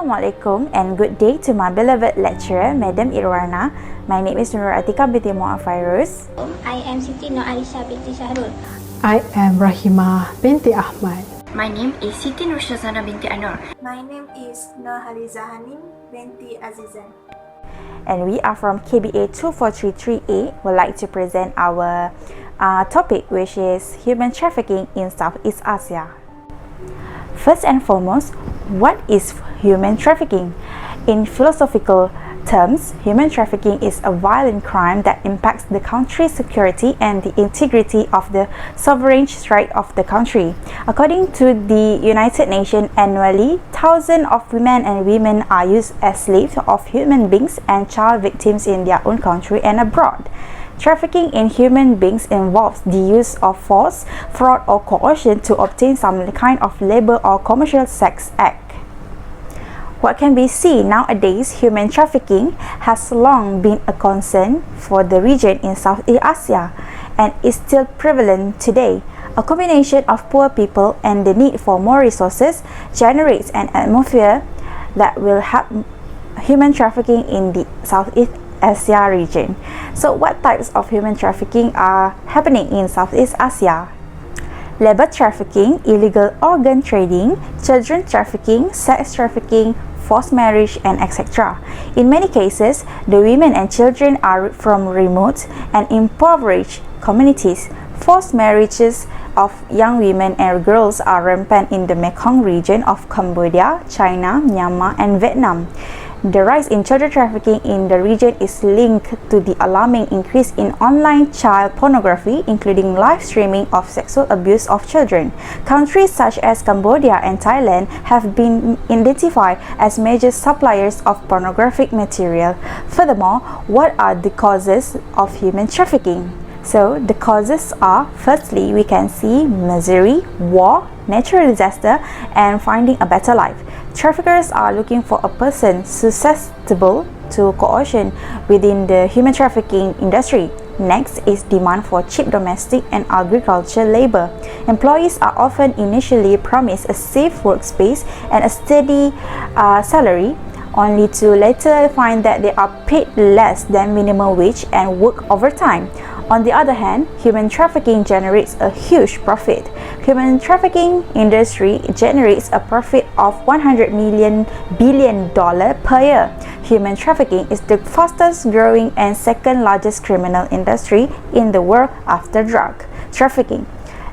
Assalamualaikum and good day to my beloved lecturer, Madam Irwana. My name is Nurul Atikah Binti Mohd Fairuz. I am Siti Aryssa binti Sahrul. I am Rahimah Binti Ahmad. My name is Siti Nursyazana binti Anuar. My name is Nurhaliza Hanim binti Azizan. And we are from KBA 2433A. Would like to present our topic, which is human trafficking in Southeast Asia. First and foremost, what is human trafficking? In philosophical terms, human trafficking is a violent crime that impacts the country's security and the integrity of the sovereign right of the country. According to the United Nations, annually, thousands of men and women are used as slaves of human beings and child victims in their own country and abroad. Trafficking in human beings involves the use of force, fraud, or coercion to obtain some kind of labor or commercial sex act. What can we see nowadays, human trafficking has long been a concern for the region in Southeast Asia and is still prevalent today. A combination of poor people and the need for more resources generates an atmosphere that will help human trafficking in the Southeast Asia region. So what types of human trafficking are happening in Southeast Asia? Labor trafficking, illegal organ trading, children trafficking, sex trafficking, forced marriage, and etc. In many cases, the women and children are from remote and impoverished communities. Forced marriages of young women and girls are rampant in the Mekong region of Cambodia, China, Myanmar, and Vietnam. The rise in children trafficking in the region is linked to the alarming increase in online child pornography, including live streaming of sexual abuse of children. Countries such as Cambodia and Thailand have been identified as major suppliers of pornographic material. Furthermore, what are the causes of human trafficking? So, the causes are, firstly, we can see misery, war, natural disaster, and finding a better life. Traffickers are looking for a person susceptible to coercion within the human trafficking industry. Next is demand for cheap domestic and agricultural labor. Employees are often initially promised a safe workspace and a steady salary, only to later find that they are paid less than minimum wage and work overtime. On the other hand, human trafficking generates a huge profit. Human trafficking industry generates a profit of $100 billion per year. Human trafficking is the fastest growing and second largest criminal industry in the world after drug trafficking.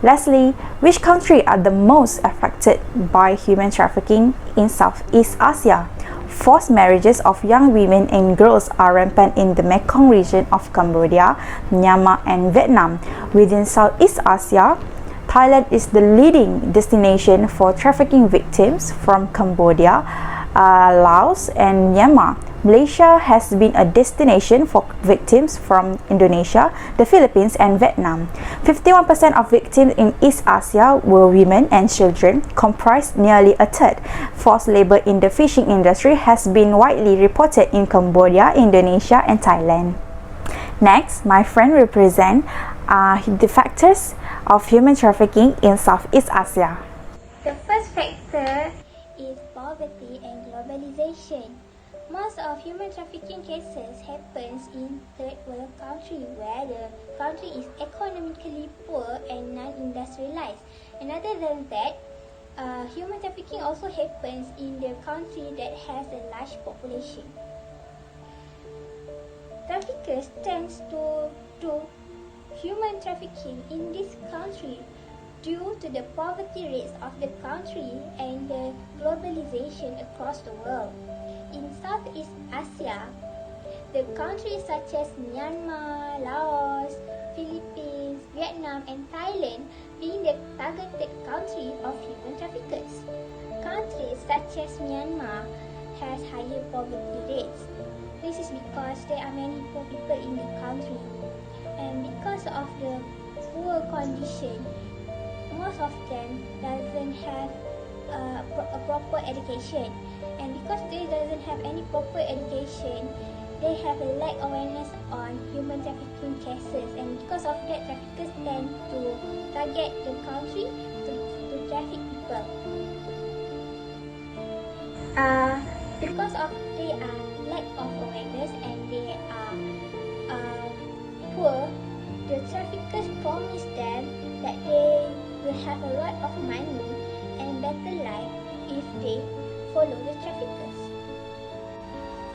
Lastly, which countries are the most affected by human trafficking in Southeast Asia? Forced marriages of young women and girls are rampant in the Mekong region of Cambodia, Myanmar, and Vietnam. Within Southeast Asia, Thailand is the leading destination for trafficking victims from Cambodia, Laos, and Myanmar. Malaysia has been a destination for victims from Indonesia, the Philippines, and Vietnam. 51% of victims in East Asia were women and children, comprised nearly a third. Forced labor in the fishing industry has been widely reported in Cambodia, Indonesia, and Thailand. Next, my friend will present the factors of human trafficking in Southeast Asia. The first factor is poverty and globalization. Most of human trafficking cases happens in third world country where the country is economically poor and non-industrialized. And other than that, human trafficking also happens in the country that has a large population. Traffickers tend to do human trafficking in this country due to the poverty rates of the country and the globalization across the world. In Southeast Asia, the countries such as Myanmar, Laos, Philippines, Vietnam, and Thailand being the targeted country of human traffickers. Countries such as Myanmar has higher poverty rates. This is because there are many poor people in the country, and because of the poor condition, most of them doesn't have a proper education, and because they doesn't have any proper education, they have a lack awareness on human trafficking cases, and because of that, traffickers tend to target the country to traffic people. Because of their lack of awareness and they are poor, the traffickers promise them that they will have a lot of money and better life if they follow the traffickers.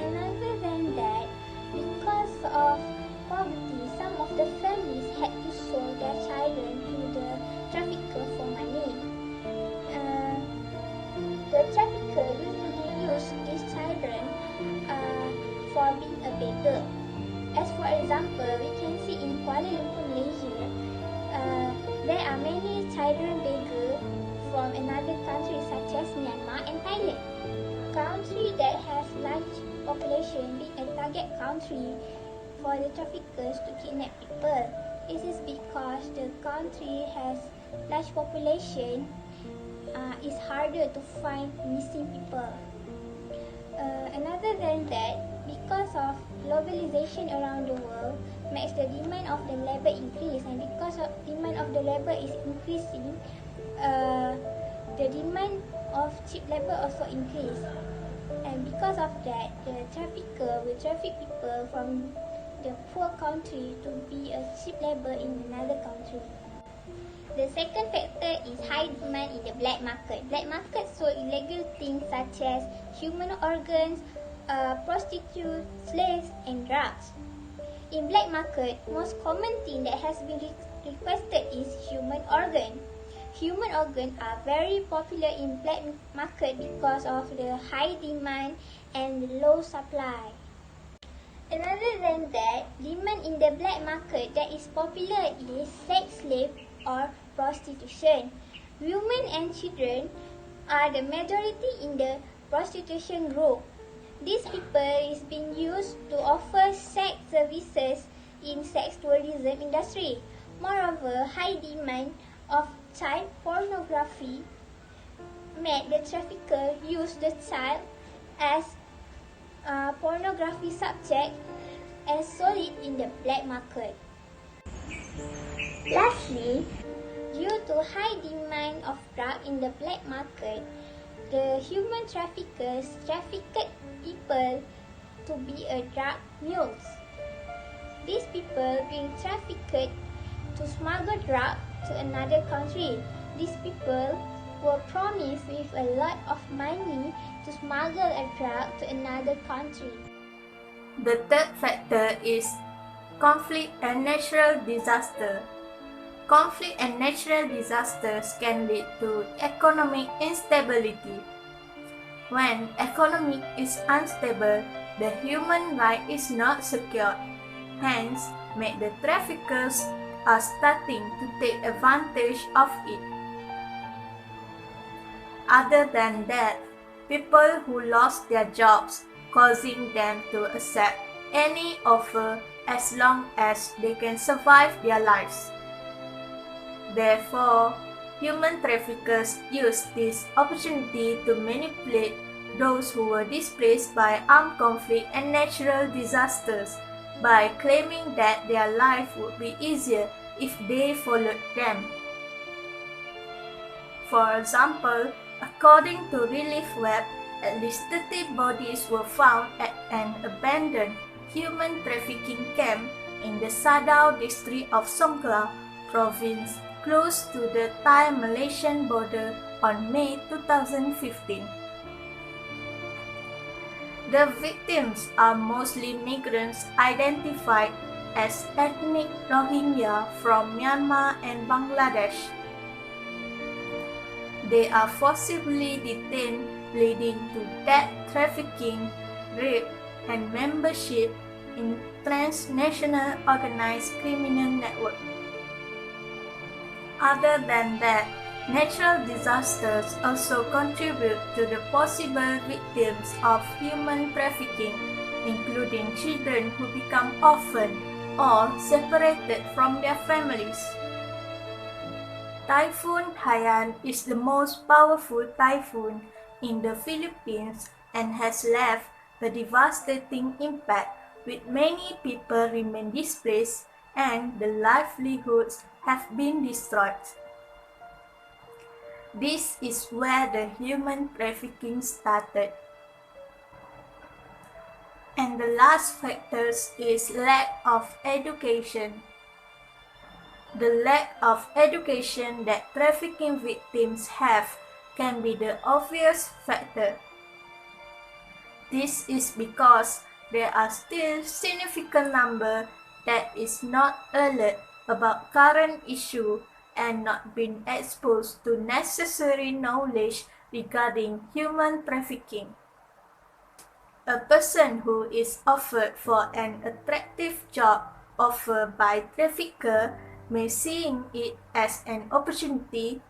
And other than that, because of poverty, some of the families had to sell their children to the trafficker for money. The trafficker usually use these children for being a beggar. As for example, we can see in Kuala Lumpur, Malaysia, there are many children beggars from another country such as Myanmar and Thailand. Country that has large population being a target country for the traffickers to kidnap people. This is because the country has large population. It's harder to find missing people. Another than that, because of globalization around the world makes the demand of the labor increase, and because of demand of the labor is increasing, the demand of cheap labor also increase. And because of that, the trafficker will traffic people from the poor country to be a cheap labor in another country. The second factor is high demand in the black market. Black market sold illegal things such as human organs, prostitutes, slaves, and drugs. In black market, most common thing that has been requested is human organ. Human organs are very popular in black market because of the high demand and the low supply. Another than that, demand in the black market that is popular is sex slave or prostitution. Women and children are the majority in the prostitution group. These people is being used to offer sex services in sex tourism industry. Moreover, high demand of child pornography made the trafficker use the child as pornography subject and sold it in the black market. Lastly, due to high demand of drug in the black market, the human traffickers trafficked people to be a drug mules. These people being trafficked to smuggle drug to another country. These people were promised with a lot of money to smuggle a drug to another country. The third factor is conflict and natural disaster. Conflict and natural disasters can lead to economic instability. When economy is unstable, the human right is not secure. Hence, the traffickers are starting to take advantage of it. Other than that, people who lost their jobs, causing them to accept any offer as long as they can survive their lives. Therefore, human traffickers use this opportunity to manipulate those who were displaced by armed conflict and natural disasters by claiming that their life would be easier if they followed them. For example, according to Relief Web, at least 30 bodies were found at an abandoned human trafficking camp in the Sadao district of Songkhla province, close to the Thai-Malaysian border on May 2015. The victims are mostly migrants identified as ethnic Rohingya from Myanmar and Bangladesh. They are forcibly detained, leading to death, trafficking, rape, and membership in transnational organized criminal network. Other than that, natural disasters also contribute to the possible victims of human trafficking, including children who become orphaned or separated from their families. Typhoon Haiyan is the most powerful typhoon in the Philippines and has left a devastating impact, with many people remain displaced and the livelihoods have been destroyed. This is where the human trafficking started. And the last factor is lack of education. The lack of education that trafficking victims have can be the obvious factor. This is because there are still significant number that is not alert about current issue and not been exposed to necessary knowledge regarding human trafficking. A person who is offered for an attractive job offered by trafficker may seeing it as an opportunity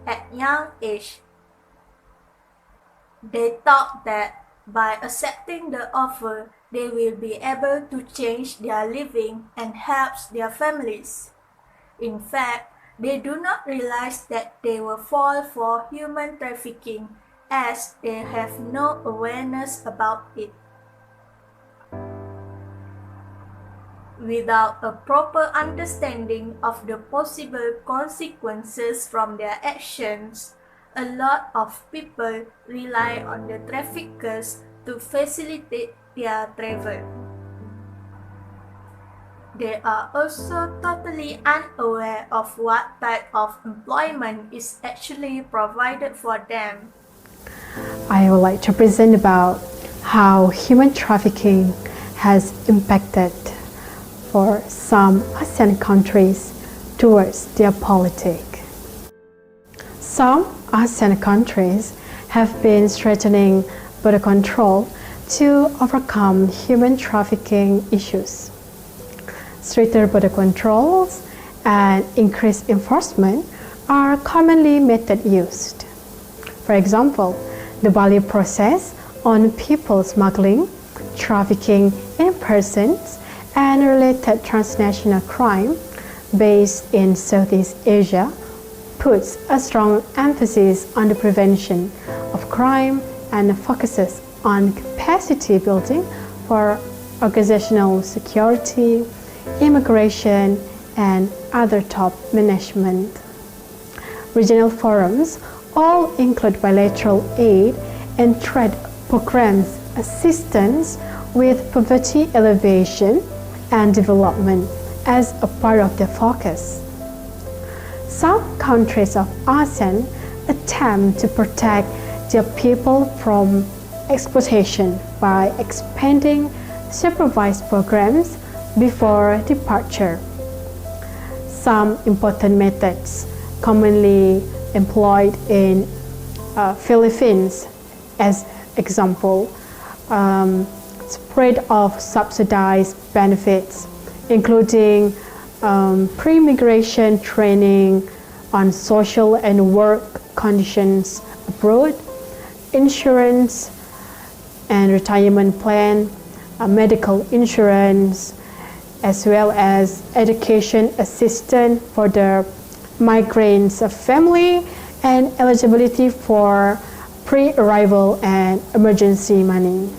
at young age. They thought that by accepting the offer, they will be able to change their living and help their families. In fact, they do not realize that they will fall for human trafficking as they have no awareness about it. Without a proper understanding of the possible consequences from their actions, a lot of people rely on the traffickers to facilitate their travel. They are also totally unaware of what type of employment is actually provided for them. I would like to present about how human trafficking has impacted for some ASEAN countries towards their politics. Some ASEAN countries have been strengthening border control to overcome human trafficking issues. Stricter border controls and increased enforcement are commonly methods used. For example, the Bali process on people smuggling, trafficking in persons, and related transnational crime based in Southeast Asia puts a strong emphasis on the prevention of crime and focuses on capacity building for organizational security, immigration, and other top management. Regional forums all include bilateral aid and trade programs, assistance with poverty alleviation and development as a part of their focus. Some countries of ASEAN attempt to protect their people from exploitation by expanding supervised programs before departure. Some important methods commonly employed in Philippines, as example, spread of subsidized benefits, including pre-migration training on social and work conditions abroad, insurance and retirement plan, medical insurance, as well as education assistance for the migrants' family and eligibility for pre-arrival and emergency money.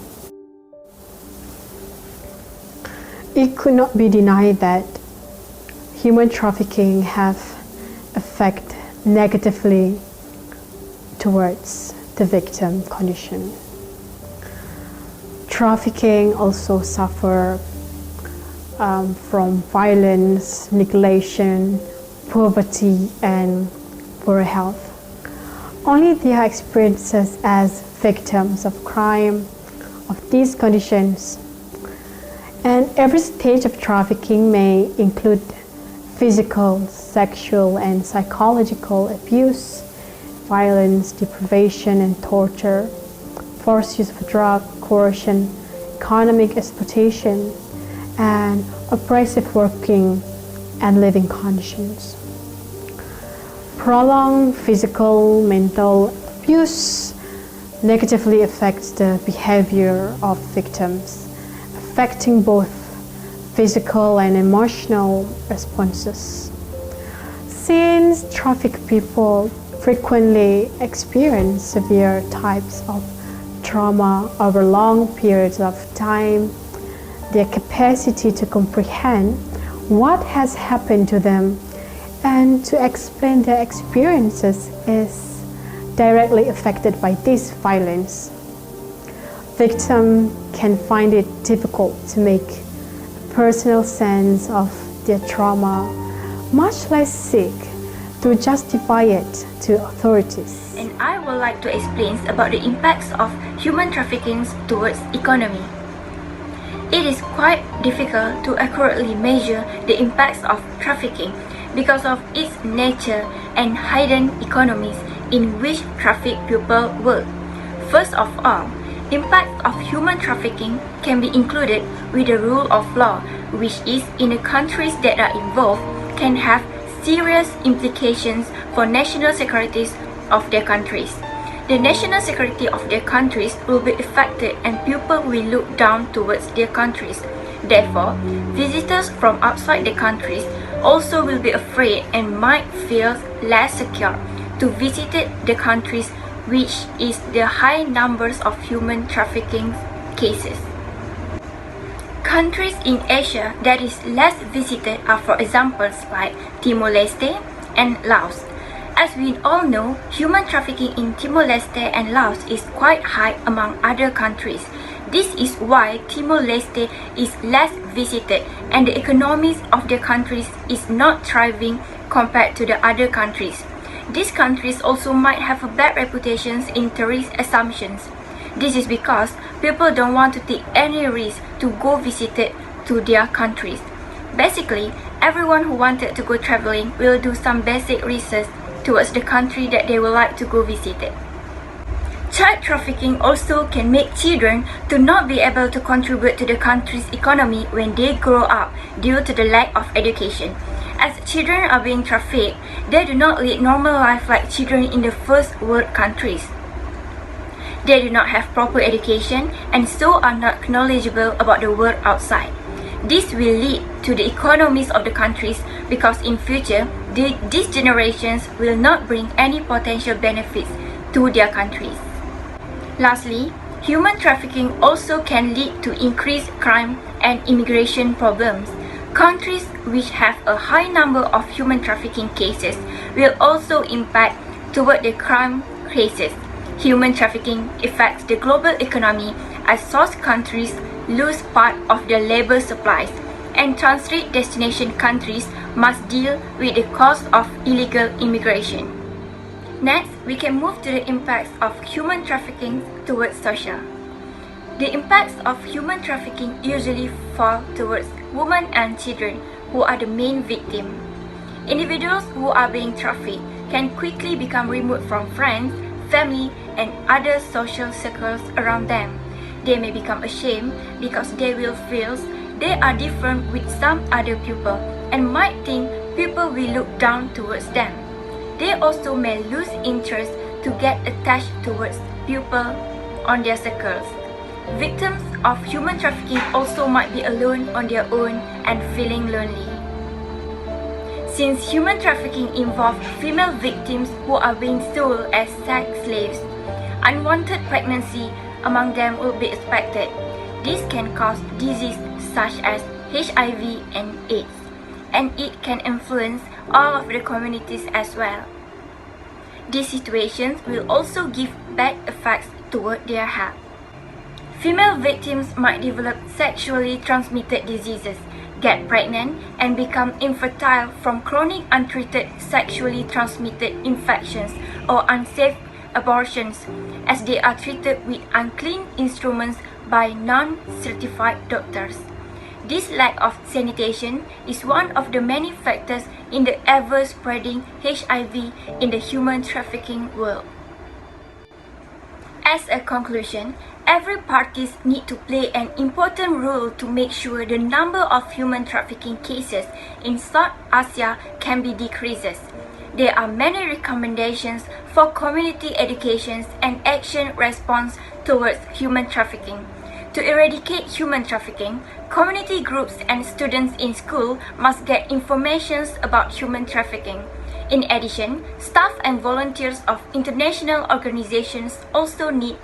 It could not be denied that human trafficking have effect negatively towards the victim condition. Trafficking also suffer from violence, neglection, poverty, and poor health. Only their experiences as victims of crime of these conditions. And every stage of trafficking may include physical, sexual, and psychological abuse, violence, deprivation, and torture, forced use of drug, coercion, economic exploitation, and oppressive working and living conditions. Prolonged physical, mental abuse negatively affects the behavior of victims, affecting both physical and emotional responses. Since trafficked people frequently experience severe types of trauma over long periods of time, their capacity to comprehend what has happened to them and to explain their experiences is directly affected by this violence. victim can find it difficult to make a personal sense of their trauma, much less seek to justify it to authorities. And I would like to explain about the impacts of human trafficking towards economy. It is quite difficult to accurately measure the impacts of trafficking because of its nature and hidden economies in which trafficked people work. First of all, impacts of human trafficking can be included with the rule of law, which is in the countries that are involved can have serious implications for national security of their countries. The national security of their countries will be affected and people will look down towards their countries. Therefore, visitors from outside the countries also will be afraid and might feel less secure to visit the countries which is the high numbers of human trafficking cases. Countries in Asia that is less visited are for examples like Timor-Leste and Laos. As we all know, human trafficking in Timor-Leste and Laos is quite high among other countries. This is why Timor-Leste is less visited and the economies of the countries is not thriving compared to the other countries. These countries also might have a bad reputation in tourist assumptions. This is because people don't want to take any risk to go visit to their countries. Basically, everyone who wanted to go traveling will do some basic research towards the country that they would like to go visit. Child trafficking also can make children to not be able to contribute to the country's economy when they grow up due to the lack of education. As children are being trafficked, they do not lead normal life like children in the first world countries. They do not have proper education and so are not knowledgeable about the world outside. This will lead to the economies of the countries because in future, these generations will not bring any potential benefits to their countries. Lastly, human trafficking also can lead to increased crime and immigration problems. Countries which have a high number of human trafficking cases will also impact toward the crime cases. Human trafficking affects the global economy as source countries lose part of their labor supplies, and transit destination countries must deal with the cost of illegal immigration. Next, we can move to the impacts of human trafficking towards social. The impacts of human trafficking usually fall towards women and children who are the main victim. Individuals who are being trafficked can quickly become removed from friends, family, and other social circles around them. They may become ashamed because they will feel they are different with some other people and might think people will look down towards them. They also may lose interest to get attached towards people on their circles. Victims of human trafficking also might be alone on their own and feeling lonely. Since human trafficking involves female victims who are being sold as sex slaves, unwanted pregnancy among them will be expected. This can cause disease such as HIV and AIDS, and it can influence all of the communities as well. These situations will also give bad effects toward their health. Female victims might develop sexually transmitted diseases, get pregnant, and become infertile from chronic untreated sexually transmitted infections or unsafe abortions, as they are treated with unclean instruments by non-certified doctors. This lack of sanitation is one of the many factors in the ever-spreading HIV in the human trafficking world. As a conclusion, every parties need to play an important role to make sure the number of human trafficking cases in South Asia can be decreased. There are many recommendations for community education and action response towards human trafficking. To eradicate human trafficking, community groups and students in school must get information about human trafficking. In addition, staff and volunteers of international organizations also need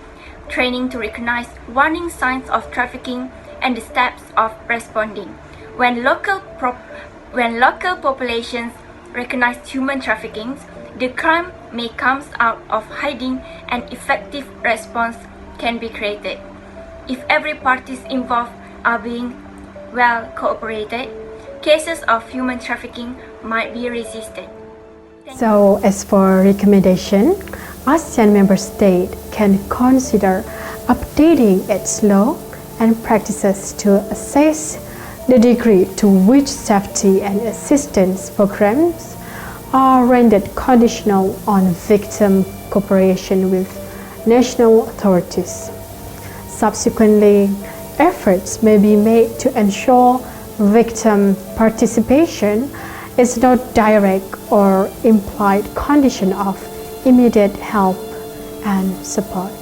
training to recognize warning signs of trafficking and the steps of responding. When local populations recognize human trafficking, the crime may come out of hiding and effective response can be created. if every parties involved are being well cooperated, cases of human trafficking might be resisted. So, as for recommendation, ASEAN member state can consider updating its law and practices to assess the degree to which safety and assistance programs are rendered conditional on victim cooperation with national authorities. Subsequently, efforts may be made to ensure victim participation is no direct or implied condition of immediate help and support.